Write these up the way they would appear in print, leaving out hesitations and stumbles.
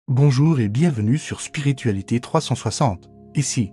Bonjour et bienvenue sur Spiritualité 360. Ici,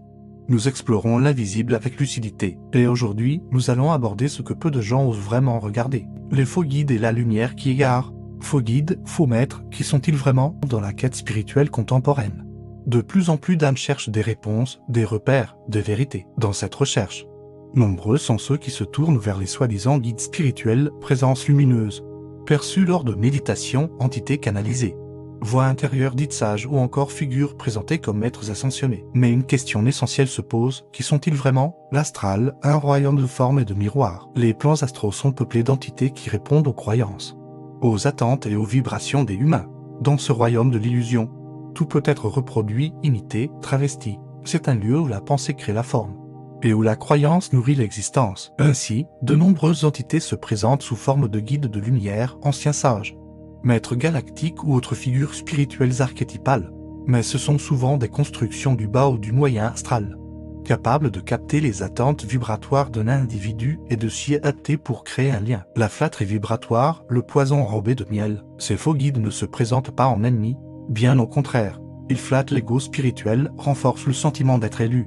nous explorons l'invisible avec lucidité. Et aujourd'hui, nous allons aborder ce que peu de gens osent vraiment regarder. Les faux guides et la lumière qui égare. Faux guides, faux maîtres, qui sont-ils vraiment dans la quête spirituelle contemporaine? De plus en plus d'âmes cherchent des réponses, des repères, des vérités. Dans cette recherche, nombreux sont ceux qui se tournent vers les soi-disant guides spirituels, présences lumineuses, perçues lors de méditations, entités canalisées, voix intérieure dite sage ou encore figures présentées comme maîtres ascensionnés. Mais une question essentielle se pose, qui sont-ils vraiment? L'astral, un royaume de formes et de miroirs. Les plans astraux sont peuplés d'entités qui répondent aux croyances, aux attentes et aux vibrations des humains. Dans ce royaume de l'illusion, tout peut être reproduit, imité, travesti. C'est un lieu où la pensée crée la forme et où la croyance nourrit l'existence. Ainsi, de nombreuses entités se présentent sous forme de guides de lumière, anciens sages, maîtres galactiques ou autres figures spirituelles archétypales. Mais ce sont souvent des constructions du bas ou du moyen astral, capables de capter les attentes vibratoires d'un individu et de s'y adapter pour créer un lien. La flatterie vibratoire, le poison enrobé de miel. Ces faux guides ne se présentent pas en ennemis, bien au contraire. Ils flattent l'ego spirituel, renforcent le sentiment d'être élu,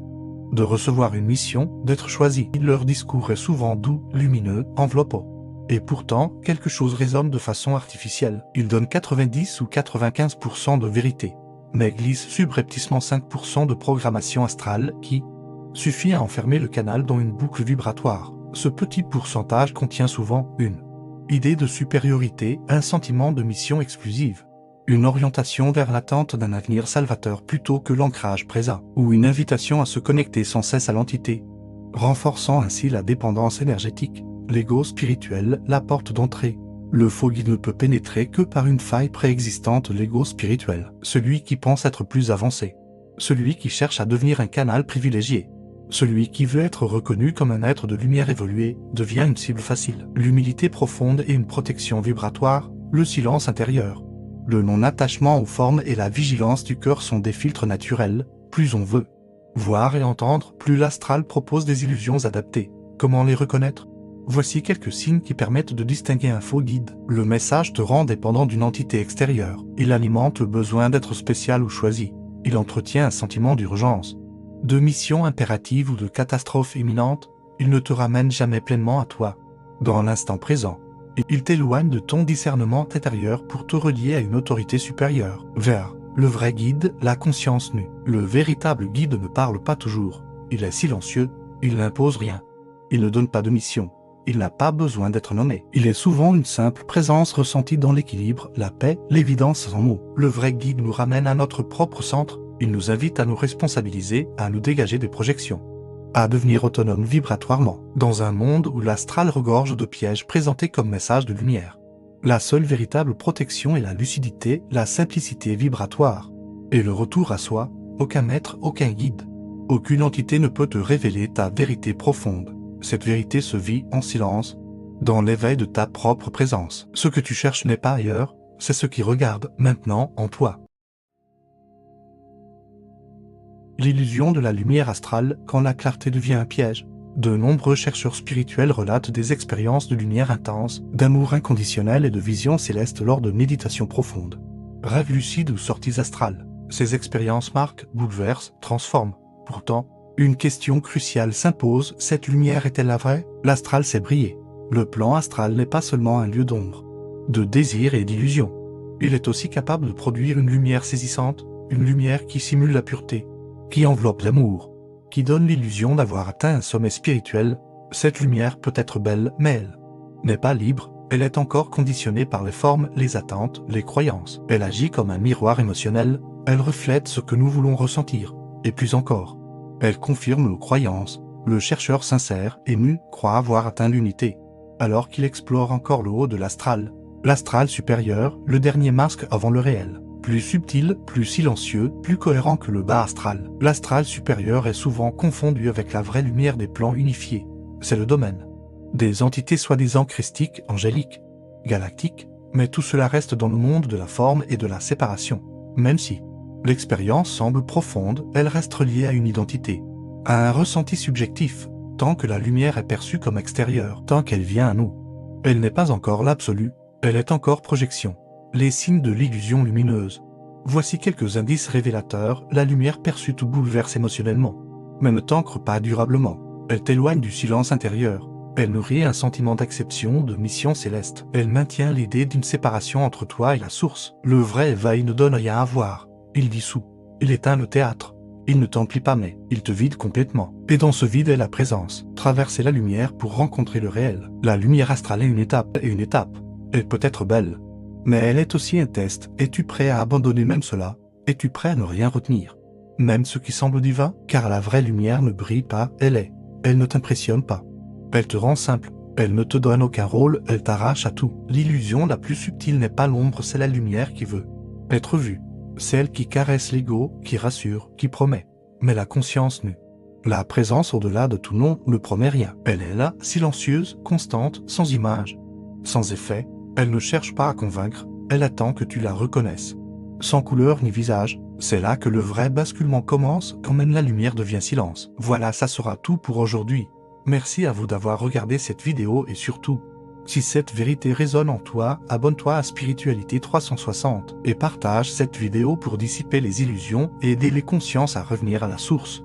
de recevoir une mission, d'être choisi. Leur discours est souvent doux, lumineux, enveloppant. Et pourtant, quelque chose résonne de façon artificielle. Ils donnent 90 ou 95% de vérité, mais glissent subrepticement 5% de programmation astrale qui suffit à enfermer le canal dans une boucle vibratoire. Ce petit pourcentage contient souvent une idée de supériorité, un sentiment de mission exclusive, une orientation vers l'attente d'un avenir salvateur plutôt que l'ancrage présent, ou une invitation à se connecter sans cesse à l'entité, renforçant ainsi la dépendance énergétique. L'ego spirituel, la porte d'entrée. Le faux guide ne peut pénétrer que par une faille préexistante, l'ego spirituel. Celui qui pense être plus avancé. Celui qui cherche à devenir un canal privilégié. Celui qui veut être reconnu comme un être de lumière évolué, devient une cible facile. L'humilité profonde et une protection vibratoire, le silence intérieur, le non-attachement aux formes et la vigilance du cœur sont des filtres naturels. Plus on veut voir et entendre, plus l'astral propose des illusions adaptées. Comment les reconnaître? Voici quelques signes qui permettent de distinguer un faux guide. Le message te rend dépendant d'une entité extérieure. Il alimente le besoin d'être spécial ou choisi. Il entretient un sentiment d'urgence, de mission impérative ou de catastrophe imminente. Il ne te ramène jamais pleinement à toi, dans l'instant présent. Il t'éloigne de ton discernement intérieur pour te relier à une autorité supérieure. Vers le vrai guide, la conscience nue. Le véritable guide ne parle pas toujours. Il est silencieux, il n'impose rien. Il ne donne pas de mission. Il n'a pas besoin d'être nommé. Il est souvent une simple présence ressentie dans l'équilibre, la paix, l'évidence sans mots. Le vrai guide nous ramène à notre propre centre. Il nous invite à nous responsabiliser, à nous dégager des projections, à devenir autonomes vibratoirement. Dans un monde où l'astral regorge de pièges présentés comme messages de lumière, la seule véritable protection est la lucidité, la simplicité vibratoire et le retour à soi. Aucun maître, aucun guide, aucune entité ne peut te révéler ta vérité profonde. Cette vérité se vit en silence, dans l'éveil de ta propre présence. Ce que tu cherches n'est pas ailleurs, c'est ce qui regarde maintenant en toi. L'illusion de la lumière astrale quand la clarté devient un piège. De nombreux chercheurs spirituels relatent des expériences de lumière intense, d'amour inconditionnel et de visions célestes lors de méditations profondes. Rêves lucides ou sorties astrales. Ces expériences marquent, bouleversent, transforment. Pourtant, une question cruciale s'impose, cette lumière est-elle la vraie? L'astral sait briller. Le plan astral n'est pas seulement un lieu d'ombre, de désir et d'illusion. Il est aussi capable de produire une lumière saisissante, une lumière qui simule la pureté, qui enveloppe l'amour, qui donne l'illusion d'avoir atteint un sommet spirituel. Cette lumière peut être belle, mais elle n'est pas libre, elle est encore conditionnée par les formes, les attentes, les croyances. Elle agit comme un miroir émotionnel, elle reflète ce que nous voulons ressentir, et plus encore, elle confirme nos croyances. Le chercheur sincère, ému, croit avoir atteint l'unité, alors qu'il explore encore le haut de l'astral. L'astral supérieur, le dernier masque avant le réel. Plus subtil, plus silencieux, plus cohérent que le bas astral. L'astral supérieur est souvent confondu avec la vraie lumière des plans unifiés. C'est le domaine des entités soi-disant christiques, angéliques, galactiques, mais tout cela reste dans le monde de la forme et de la séparation. Même si l'expérience semble profonde, elle reste reliée à une identité, à un ressenti subjectif. Tant que la lumière est perçue comme extérieure, tant qu'elle vient à nous, elle n'est pas encore l'absolu, elle est encore projection. Les signes de l'illusion lumineuse. Voici quelques indices révélateurs, la lumière perçue te bouleverse émotionnellement. Mais ne t'ancre pas durablement. Elle t'éloigne du silence intérieur. Elle nourrit un sentiment d'acception, de mission céleste. Elle maintient l'idée d'une séparation entre toi et la source. Le vrai éveil ne donne rien à voir. Il dissout. Il éteint le théâtre. Il ne t'emplit pas mais, il te vide complètement. Et dans ce vide est la présence. Traverser la lumière pour rencontrer le réel. La lumière astrale est une étape et une étape. Elle peut être belle. Mais elle est aussi un test. Es-tu prêt à abandonner même cela? Es-tu prêt à ne rien retenir? Même ce qui semble divin? Car la vraie lumière ne brille pas, elle est. Elle ne t'impressionne pas. Elle te rend simple. Elle ne te donne aucun rôle, elle t'arrache à tout. L'illusion la plus subtile n'est pas l'ombre, c'est la lumière qui veut être vue. C'est elle qui caresse l'ego, qui rassure, qui promet. Mais la conscience nue. La présence au-delà de tout nom ne promet rien. Elle est là, silencieuse, constante, sans image, sans effet. Elle ne cherche pas à convaincre, elle attend que tu la reconnaisses. Sans couleur ni visage, c'est là que le vrai basculement commence, quand même la lumière devient silence. Voilà, ça sera tout pour aujourd'hui. Merci à vous d'avoir regardé cette vidéo et surtout, si cette vérité résonne en toi, abonne-toi à Spiritualité 360 et partage cette vidéo pour dissiper les illusions et aider les consciences à revenir à la source.